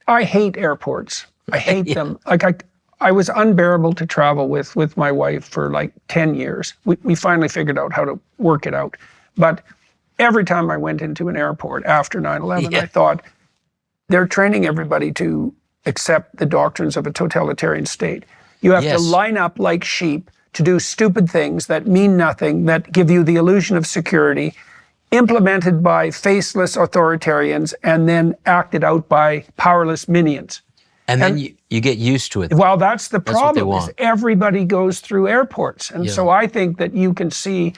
I hate airports. I hate them. Like I was unbearable to travel with my wife for like 10 years. We finally figured out how to work it out. But every time I went into an airport after 9/11, I thought, they're training everybody to accept the doctrines of a totalitarian state. You have to line up like sheep to do stupid things that mean nothing, that give you the illusion of security, implemented by faceless authoritarians and then acted out by powerless minions. And then you get used to it. Well, that's the problem, is everybody goes through airports. And so I think that you can see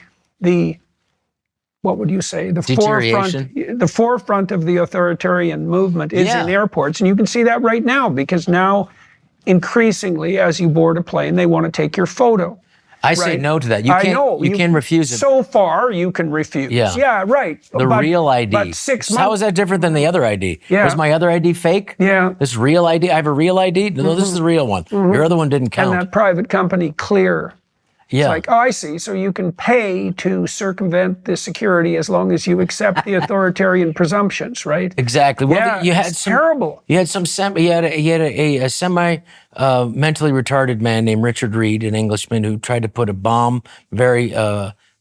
what would you say? The forefront of the authoritarian movement is in airports. And you can see that right now, because now, increasingly, as you board a plane, they want to take your photo. I say no to that. You can refuse it. So far, you can refuse. Yeah, right. The real ID. But 6 months. How is that different than the other ID? Yeah. Was my other ID fake? Yeah. This real ID? I have a real ID? No, this is the real one. Your other one didn't count. And that private company, Clear. Yeah. It's like, oh, I see. So you can pay to circumvent the security as long as you accept the authoritarian presumptions, right? Exactly. Well, you had terrible. You had a semi mentally retarded man named Richard Reed, an Englishman, who tried to put a bomb very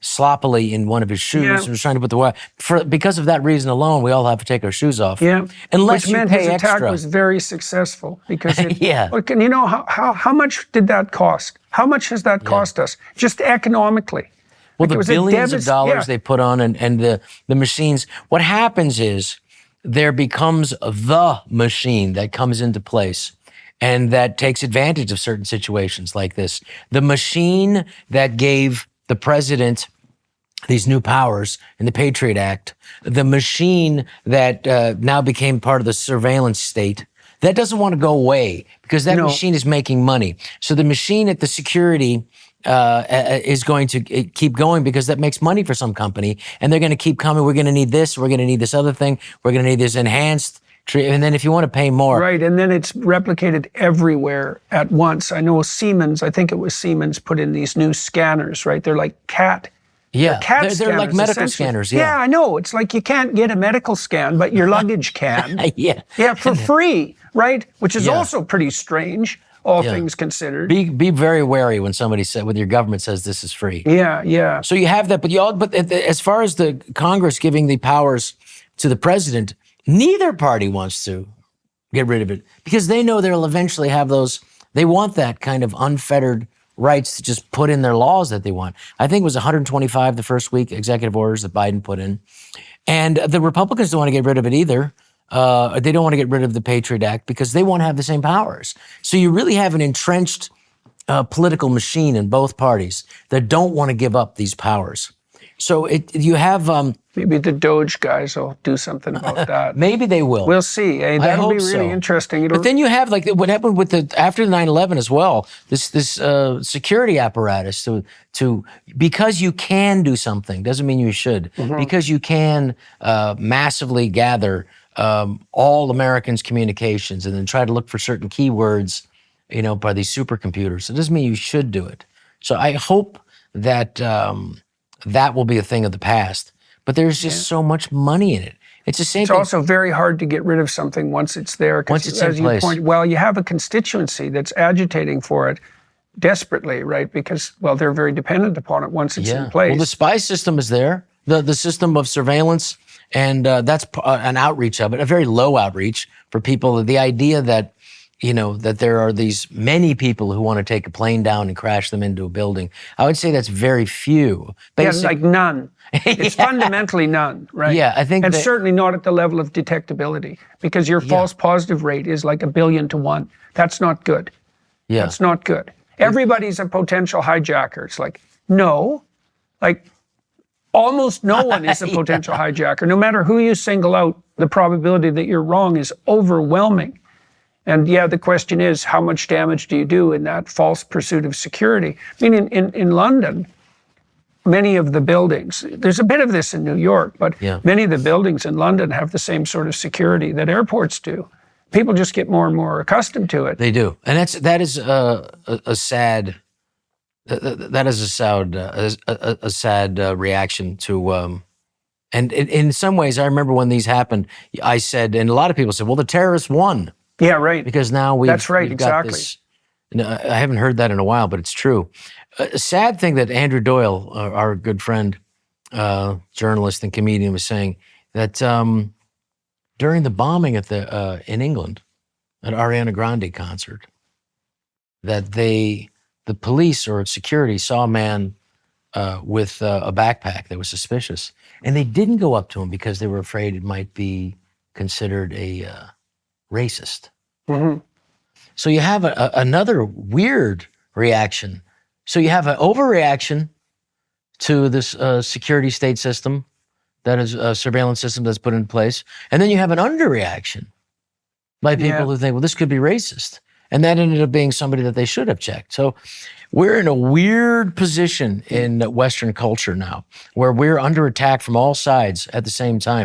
sloppily in one of his shoes and was trying to put the because of that reason alone, we all have to take our shoes off. Yeah. Unless Which meant his attack was very successful, because Look, and how much did that cost? How much has that cost us, just economically? Well, the billions of dollars they put on and the machines. What happens is there becomes the machine that comes into place and that takes advantage of certain situations like this. The machine that gave the president these new powers in the Patriot Act, the machine that now became part of the surveillance state, that doesn't want to go away, because that machine is making money. So the machine at the security is going to keep going, because that makes money for some company, and they're going to keep coming. We're going to need this. We're going to need this other thing. We're going to need this enhanced. And then if you want to pay more. Right, and then it's replicated everywhere at once. I know Siemens, I think it was Siemens, put in these new scanners, right? They're like cat. Yeah, they're like medical scanners. Yeah, I know. It's like you can't get a medical scan, but your luggage can. Yeah, for free, right? Which is also pretty strange, all things considered. Be very wary when somebody when your government says this is free. Yeah. So you have that, but as far as the Congress giving the powers to the president, neither party wants to get rid of it, because they know they'll eventually have those. They want that kind of unfettered rights to just put in their laws that they want. I think it was 125 the first week executive orders that Biden put in. And the Republicans don't want to get rid of it either. They don't want to get rid of the Patriot Act because they want to have the same powers. So you really have an entrenched political machine in both parties that don't want to give up these powers. So you have... maybe the Doge guys will do something about that. Maybe they will. We'll see. That'll be really interesting. But then you have, like, what happened with after 9/11 as well, this security apparatus to because you can do something doesn't mean you should. Because you can massively gather all Americans' communications and then try to look for certain keywords, by these supercomputers. It doesn't mean you should do it. So I hope that that will be a thing of the past. But there's just so much money in it. It's the same thing. It's also very hard to get rid of something once it's there. Once it's in place. You have a constituency that's agitating for it desperately, right? Because, they're very dependent upon it once it's in place. Well, the spy system is there, the system of surveillance, and that's an outreach of it, a very low outreach for people. The idea that, that there are these many people who want to take a plane down and crash them into a building, I would say that's very few. Like none. It's fundamentally none, right? Yeah, I think. And certainly not at the level of detectability, because your false positive rate is like 1 billion to 1. That's not good. Yeah. That's not good. Everybody's a potential hijacker. It's like, no. Like, almost no one is a potential hijacker. No matter who you single out, the probability that you're wrong is overwhelming. And the question is, how much damage do you do in that false pursuit of security? I mean, in London, many of the buildings, there's a bit of this in New York, but many of the buildings in London have the same sort of security that airports do. People just get more and more accustomed to it. They do. And that is a sad reaction to And in some ways, I remember when these happened, I said, and a lot of people said, well, the terrorists won. Yeah, right. Because now we've got exactly. this. I haven't heard that in a while, but it's true. A sad thing that Andrew Doyle, our good friend, journalist and comedian, was saying that during the bombing in England, at Ariana Grande concert, that the police or security saw a man with a backpack that was suspicious, and they didn't go up to him because they were afraid it might be considered a racist. Mm-hmm. So you have another weird reaction. So you have an overreaction to this security state system, that is a surveillance system that's put in place, and then you have an underreaction by people who think, well, this could be racist. And that ended up being somebody that they should have checked. So we're in a weird position in Western culture now, where we're under attack from all sides at the same time.